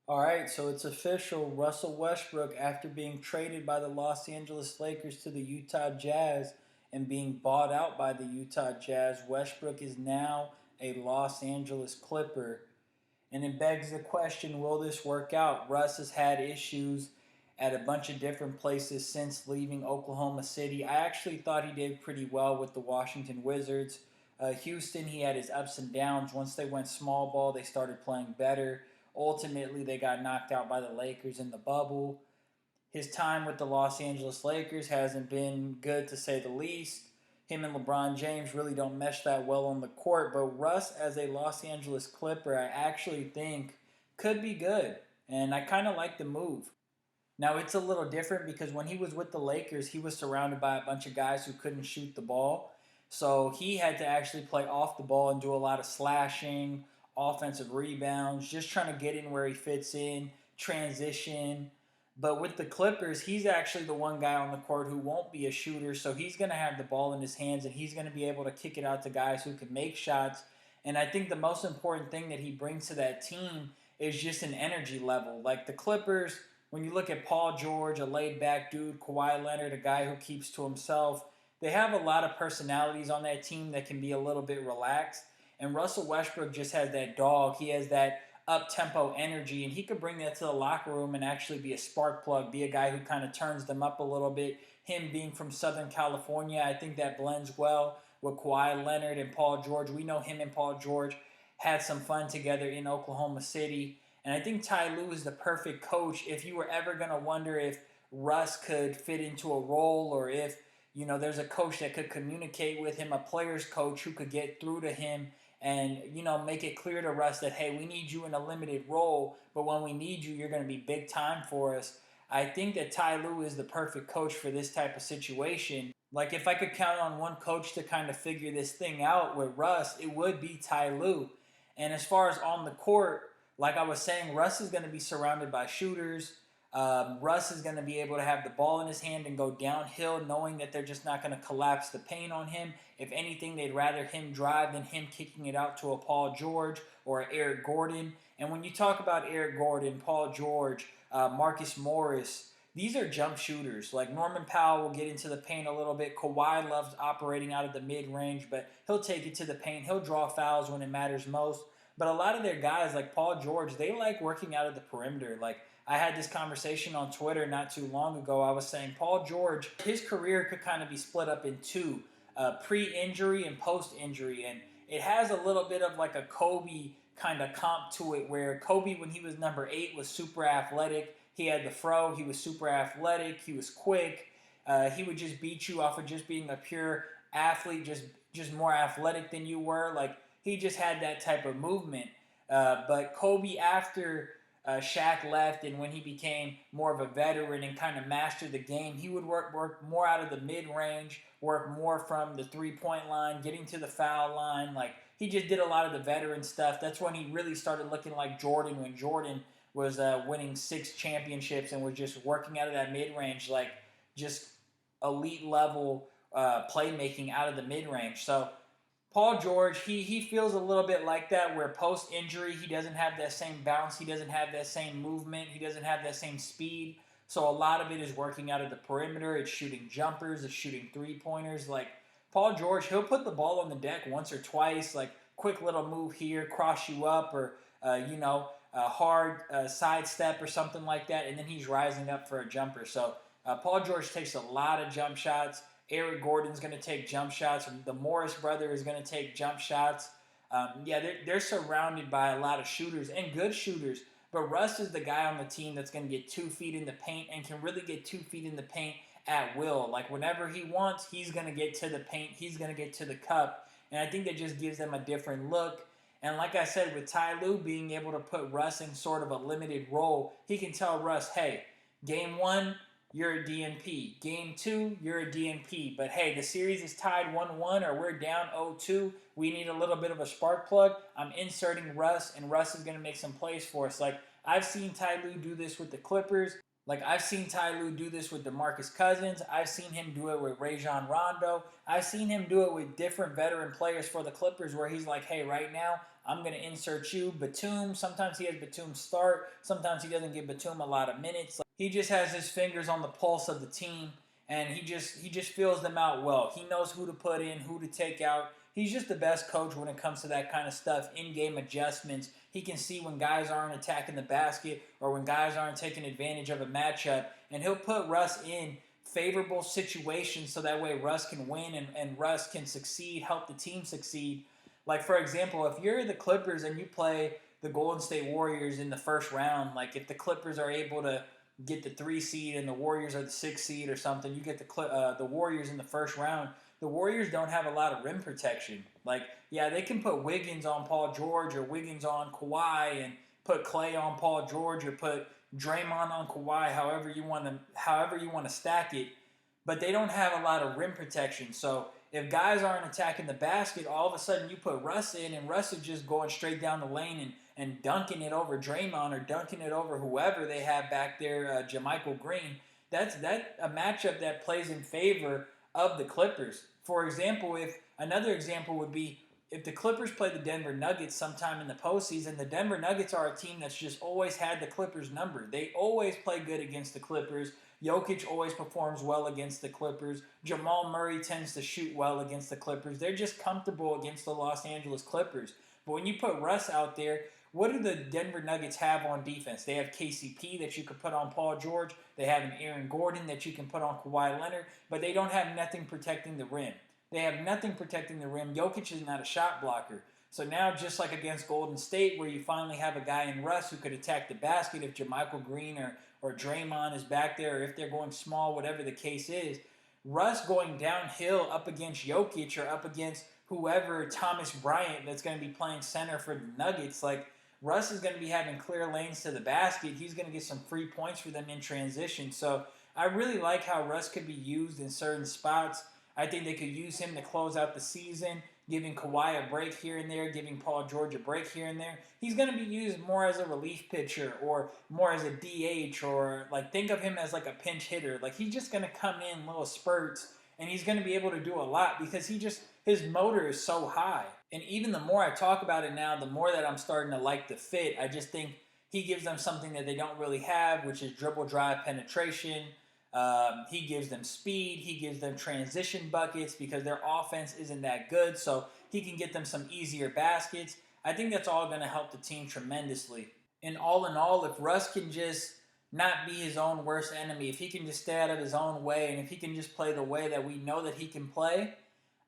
All right, so it's official. Russell Westbrook, after being traded by the Los Angeles Lakers to the Utah Jazz and being bought out by the Utah Jazz, Westbrook is now a Los Angeles Clipper. And it begs the question, will this work out? Russ has had issues at a bunch of different places since leaving Oklahoma City. I actually thought he did pretty well with the Washington Wizards. Houston, he had his ups and downs. Once they went small ball, they started playing better. Ultimately, they got knocked out by the Lakers in the bubble. His time with the Los Angeles Lakers hasn't been good, to say the least. Him and LeBron James really don't mesh that well on the court, but Russ as a Los Angeles Clipper, I actually think could be good, and I kind of like the move. Now, it's a little different because when he was with the Lakers, he was surrounded by a bunch of guys who couldn't shoot the ball. So he had to actually play off the ball and do a lot of slashing, offensive rebounds, just trying to get in where he fits in, transition. But with the Clippers, he's actually the one guy on the court who won't be a shooter. So he's going to have the ball in his hands and he's going to be able to kick it out to guys who can make shots. And I think the most important thing that he brings to that team is just an energy level. Like the Clippers, when you look at Paul George, a laid back dude, Kawhi Leonard, a guy who keeps to himself, they have a lot of personalities on that team that can be a little bit relaxed. And Russell Westbrook just has that dog. He has that up tempo energy, and he could bring that to the locker room and actually be a spark plug, be a guy who kind of turns them up a little bit. Him being from Southern California, I think that blends well with Kawhi Leonard and Paul George. We know him and Paul George had some fun together in Oklahoma City. And I think Ty Lue is the perfect coach if you were ever going to wonder if Russ could fit into a role or if, there's a coach that could communicate with him, a player's coach who could get through to him and, make it clear to Russ that, hey, we need you in a limited role, but when we need you, you're going to be big time for us. I think that Ty Lue is the perfect coach for this type of situation. Like, if I could count on one coach to kind of figure this thing out with Russ, it would be Ty Lue. And as far as on the court, like I was saying, Russ is going to be surrounded by shooters. Russ is going to be able to have the ball in his hand and go downhill, knowing that they're just not going to collapse the paint on him. If anything, they'd rather him drive than him kicking it out to a Paul George or Eric Gordon. And when you talk about Eric Gordon, Paul George, Marcus Morris, these are jump shooters. Like Norman Powell will get into the paint a little bit. Kawhi loves operating out of the mid range, but he'll take it to the paint. He'll draw fouls when it matters most. But a lot of their guys, like Paul George, they like working out of the perimeter. Like I had this conversation on Twitter not too long ago. I was saying Paul George, his career could kind of be split up in two, pre-injury and post-injury. And it has a little bit of like a Kobe kind of comp to it where Kobe, when he was number 8, was super athletic. He had the fro. He was super athletic. He was quick. He would just beat you off of just being a pure athlete, just more athletic than you were. Like he just had that type of movement. But Kobe, after Shaq left and when he became more of a veteran and kind of mastered the game, he would work more out of the mid range, work more from the 3-point line, getting to the foul line. Like he just did a lot of the veteran stuff. That's when he really started looking like Jordan when Jordan was winning 6 championships and was just working out of that mid range, like just elite level playmaking out of the mid range. So Paul George, he feels a little bit like that, where post injury he doesn't have that same bounce, he doesn't have that same movement, he doesn't have that same speed. So a lot of it is working out of the perimeter. It's shooting jumpers, it's shooting 3-pointers. Like Paul George, he'll put the ball on the deck once or twice, like quick little move here, cross you up, or a hard side step or something like that, and then he's rising up for a jumper. So Paul George takes a lot of jump shots. Eric Gordon's going to take jump shots. The Morris brother is going to take jump shots. They're surrounded by a lot of shooters and good shooters. But Russ is the guy on the team that's going to get 2 feet in the paint and can really get 2 feet in the paint at will. Like whenever he wants, he's going to get to the paint. He's going to get to the cup. And I think that just gives them a different look. And like I said, with Ty Lue being able to put Russ in sort of a limited role, he can tell Russ, hey, game 1, you're a DNP. Game 2, you're a DNP. But hey, the series is tied 1-1 or we're down 0-2. We need a little bit of a spark plug. I'm inserting Russ, and Russ is going to make some plays for us. Like, I've seen Ty Lue do this with the Clippers. Like I've seen Ty Lue do this with DeMarcus Cousins. I've seen him do it with Rajon Rondo. I've seen him do it with different veteran players for the Clippers where he's like, hey, right now I'm going to insert you, Batum. Sometimes he has Batum start. Sometimes he doesn't give Batum a lot of minutes. Like, he just has his fingers on the pulse of the team, and he just feels them out well. He knows who to put in, who to take out. He's just the best coach when it comes to that kind of stuff, in-game adjustments. He can see when guys aren't attacking the basket or when guys aren't taking advantage of a matchup, and he'll put Russ in favorable situations so that way Russ can win and Russ can succeed, help the team succeed. Like, for example, if you're the Clippers and you play the Golden State Warriors in the first round, like if the Clippers are able to get the 3 seed and the Warriors are the 6 seed or something, you get the Warriors in the first round. The Warriors don't have a lot of rim protection. Like, yeah, they can put Wiggins on Paul George or Wiggins on Kawhi and put Clay on Paul George or put Draymond on Kawhi, however you want to stack it, but they don't have a lot of rim protection. So if guys aren't attacking the basket, all of a sudden you put Russ in, and Russ is just going straight down the lane and dunking it over Draymond or dunking it over whoever they have back there, JaMychal Green. That's a matchup that plays in favor of the Clippers. For example, if another example would be if the Clippers play the Denver Nuggets sometime in the postseason, the Denver Nuggets are a team that's just always had the Clippers number. They always play good against the Clippers. Jokic always performs well against the Clippers. Jamal Murray tends to shoot well against the Clippers. They're just comfortable against the Los Angeles Clippers. But when you put Russ out there, what do the Denver Nuggets have on defense? They have KCP that you could put on Paul George. They have an Aaron Gordon that you can put on Kawhi Leonard. But they don't have nothing protecting the rim. They have nothing protecting the rim. Jokic is not a shot blocker. So now, just like against Golden State, where you finally have a guy in Russ who could attack the basket if JaMychal Green or Draymond is back there, or if they're going small, whatever the case is, Russ going downhill up against Jokic or up against whoever, Thomas Bryant, that's going to be playing center for the Nuggets, like Russ is going to be having clear lanes to the basket. He's going to get some free points for them in transition. So I really like how Russ could be used in certain spots. I think they could use him to close out the season, giving Kawhi a break here and there, giving Paul George a break here and there. He's going to be used more as a relief pitcher or more as a DH, or like think of him as like a pinch hitter. Like he's just going to come in little spurts, and he's going to be able to do a lot because his motor is so high. And even the more I talk about it now, the more that I'm starting to like the fit. I just think he gives them something that they don't really have, which is dribble drive penetration. He gives them speed. He gives them transition buckets because their offense isn't that good. So he can get them some easier baskets. I think that's all going to help the team tremendously. And all in all, if Russ can just not be his own worst enemy, if he can just stay out of his own way, and if he can just play the way that we know that he can play,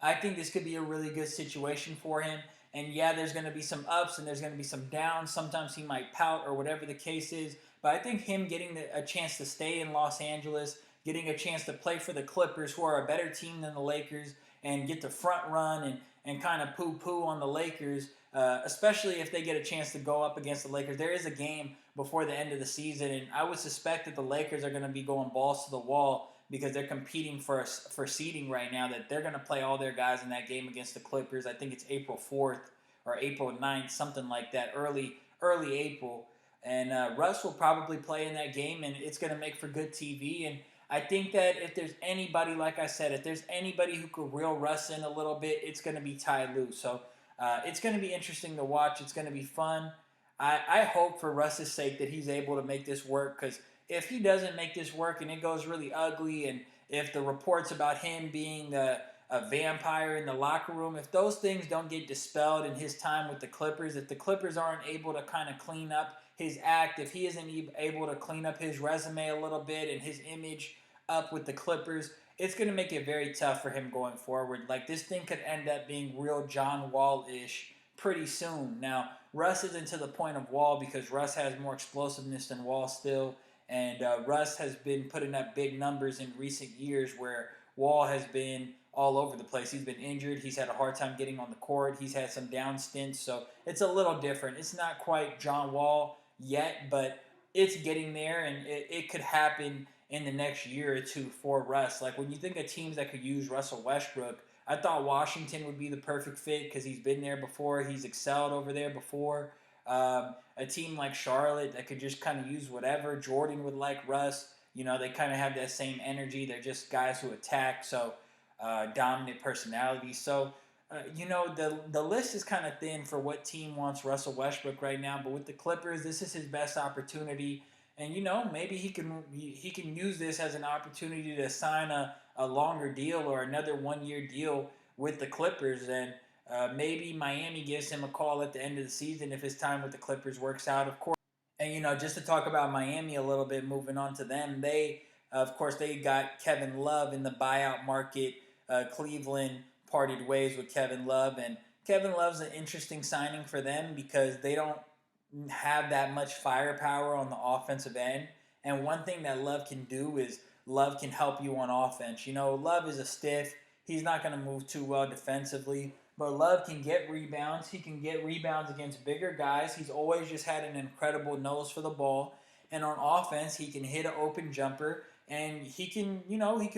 I think this could be a really good situation for him. And yeah, there's going to be some ups and there's going to be some downs. Sometimes he might pout or whatever the case is. But I think him getting a chance to stay in Los Angeles, getting a chance to play for the Clippers, who are a better team than the Lakers, and get to front run and kind of poo-poo on the Lakers, especially if they get a chance to go up against the Lakers. There is a game before the end of the season, and I would suspect that the Lakers are going to be going balls to the wall because they're competing for seeding right now, that they're going to play all their guys in that game against the Clippers. I think it's April 4th or April 9th, something like that, early April. And Russ will probably play in that game, and it's going to make for good TV. And I think that if there's anybody, like I said, if there's anybody who could reel Russ in a little bit, it's going to be Ty Lue. So it's going to be interesting to watch. It's going to be fun. I hope for Russ's sake that he's able to make this work, because if he doesn't make this work and it goes really ugly, and if the reports about him being a vampire in the locker room, if those things don't get dispelled in his time with the Clippers, if the Clippers aren't able to kind of clean up his act, if he isn't able to clean up his resume a little bit and his image up with the Clippers, it's going to make it very tough for him going forward. Like, this thing could end up being real John Wall-ish pretty soon. Now, Russ isn't to the point of Wall because Russ has more explosiveness than Wall still, and Russ has been putting up big numbers in recent years where Wall has been all over the place. He's been injured. He's had a hard time getting on the court. He's had some down stints, so it's a little different. It's not quite John Wall yet, but it's getting there, and it could happen in the next year or two for Russ. Like, when you think of teams that could use Russell Westbrook, I thought Washington would be the perfect fit because he's been there before. He's excelled over there before. A team like Charlotte that could just kind of use whatever. Jordan would like Russ. They kind of have that same energy. They're just guys who attack, so dominant personalities. So, the list is kind of thin for what team wants Russell Westbrook right now. But with the Clippers, this is his best opportunity, and maybe he can use this as an opportunity to sign a longer deal or another 1 year deal with the Clippers, and maybe Miami gives him a call at the end of the season if his time with the Clippers works out. Of course. And just to talk about Miami a little bit, moving on to them, of course, they got Kevin Love in the buyout market. Cleveland parted ways with Kevin Love, and Kevin Love's an interesting signing for them because they don't have that much firepower on the offensive end. And one thing that Love can do is Love can help you on offense. Love is a stiff. He's not going to move too well defensively. But Love can get rebounds. He can get rebounds against bigger guys. He's always just had an incredible nose for the ball. And on offense, he can hit an open jumper. And he can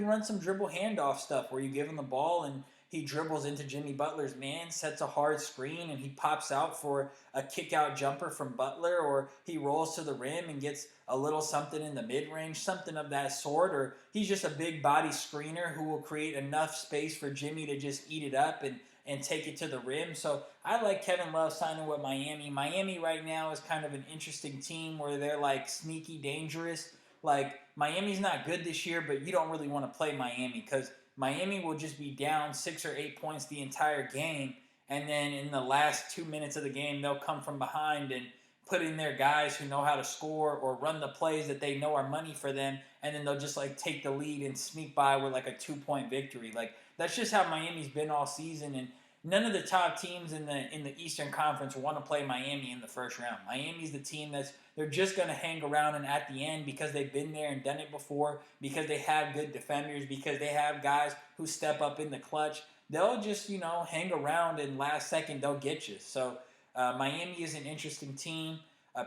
run some dribble handoff stuff where you give him the ball and he dribbles into Jimmy Butler's man, sets a hard screen, and he pops out for a kick-out jumper from Butler, or he rolls to the rim and gets a little something in the mid-range, something of that sort, or he's just a big body screener who will create enough space for Jimmy to just eat it up and take it to the rim. So I like Kevin Love signing with Miami. Miami right now is kind of an interesting team where they're like sneaky dangerous. Like Miami's not good this year, but you don't really want to play Miami because Miami will just be down 6 or 8 points the entire game, and then in the last 2 minutes of the game, they'll come from behind and put in their guys who know how to score or run the plays that they know are money for them, and then they'll just like take the lead and sneak by with like a 2-point victory. Like that's just how Miami's been all season, and none of the top teams in the Eastern Conference want to play Miami in the first round. Miami's the team they're just going to hang around and at the end because they've been there and done it before, because they have good defenders, because they have guys who step up in the clutch. They'll just, hang around and last second they'll get you. So Miami is an interesting team.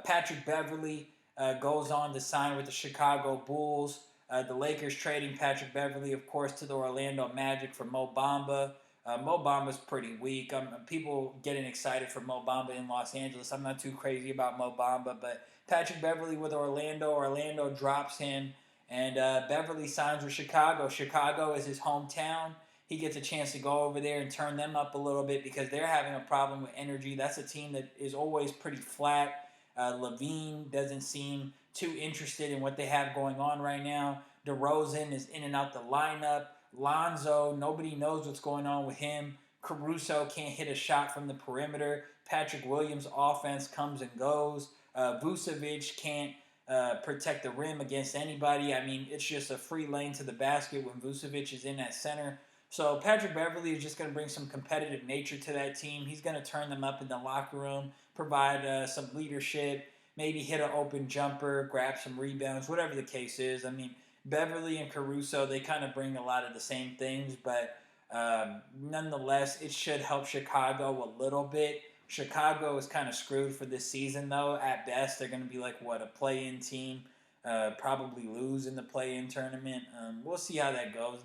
Patrick Beverley goes on to sign with the Chicago Bulls. The Lakers trading Patrick Beverley, of course, to the Orlando Magic for Mo Bamba. Mo Bamba's pretty weak. People getting excited for Mo Bamba in Los Angeles. I'm not too crazy about Mo Bamba, but Patrick Beverley with Orlando. Orlando drops him, and Beverley signs with Chicago. Chicago is his hometown. He gets a chance to go over there and turn them up a little bit because they're having a problem with energy. That's a team that is always pretty flat. Levine doesn't seem too interested in what they have going on right now. DeRozan is in and out the lineup. Lonzo, nobody knows what's going on with him. Caruso can't hit a shot from the perimeter. Patrick Williams' offense comes and goes. Vucevic can't protect the rim against anybody. I mean, it's just a free lane to the basket when Vucevic is in that center. So Patrick Beverley is just going to bring some competitive nature to that team. He's going to turn them up in the locker room, provide some leadership, maybe hit an open jumper, grab some rebounds, whatever the case is. I mean, Beverly and Caruso, they kind of bring a lot of the same things, but nonetheless, it should help Chicago a little bit. Chicago is kind of screwed for this season, though. At best, they're going to be like, a play-in team, probably lose in the play-in tournament. We'll see how that goes.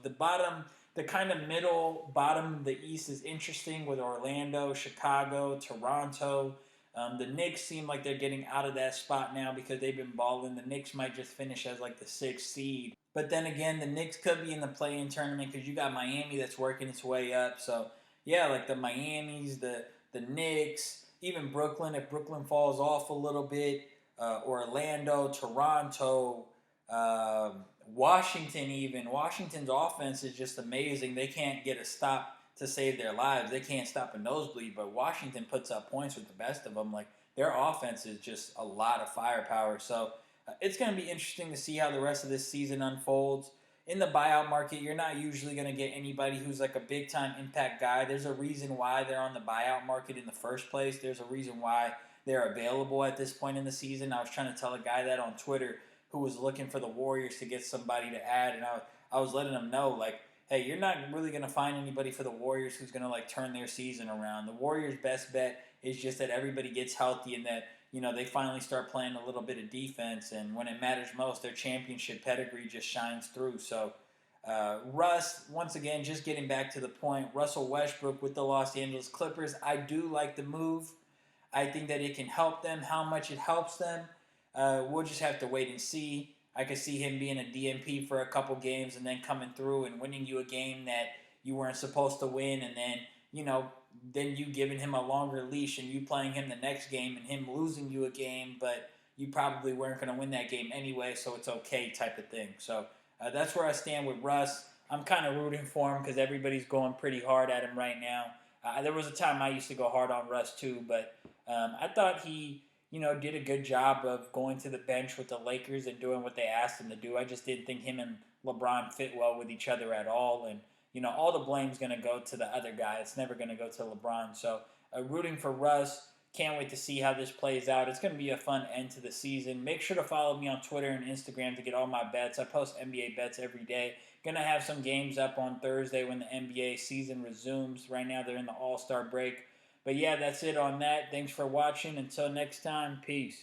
The kind of middle bottom of the East is interesting with Orlando, Chicago, Toronto. The Knicks seem like they're getting out of that spot now because they've been balling. The Knicks might just finish as like the 6th seed. But then again, the Knicks could be in the play-in tournament because you got Miami that's working its way up. So, yeah, like the Miamis, the Knicks, even Brooklyn, if Brooklyn falls off a little bit, Orlando, Toronto, Washington even. Washington's offense is just amazing. They can't get a stop to save their lives. They can't stop a nosebleed, but Washington puts up points with the best of them. Like, their offense is just a lot of firepower. So it's going to be interesting to see how the rest of this season unfolds. In the buyout market, you're not usually going to get anybody who's like a big-time impact guy. There's a reason why they're on the buyout market in the first place. There's a reason why they're available at this point in the season. I was trying to tell a guy that on Twitter who was looking for the Warriors to get somebody to add, and I was letting him know, like, hey, you're not really going to find anybody for the Warriors who's going to like turn their season around. The Warriors' best bet is just that everybody gets healthy and that, they finally start playing a little bit of defense. And when it matters most, their championship pedigree just shines through. So Russ, once again, just getting back to the point, Russell Westbrook with the Los Angeles Clippers. I do like the move. I think that it can help them. How much it helps them, we'll just have to wait and see. I could see him being a DMP for a couple games and then coming through and winning you a game that you weren't supposed to win, and then then you giving him a longer leash and you playing him the next game and him losing you a game, but you probably weren't going to win that game anyway, so it's okay type of thing. So that's where I stand with Russ. I'm kind of rooting for him because everybody's going pretty hard at him right now. There was a time I used to go hard on Russ too, but I thought he, did a good job of going to the bench with the Lakers and doing what they asked him to do. I just didn't think him and LeBron fit well with each other at all, and all the blame's going to go to the other guy. It's never going to go to LeBron. So rooting for Russ. Can't wait to see how this plays out. It's going to be a fun end to the season. Make sure to follow me on Twitter and Instagram to get all my bets. I post NBA bets every day. Going to have some games up on Thursday when the NBA season resumes. Right now they're in the All-Star break. But yeah, that's it on that. Thanks for watching. Until next time, peace.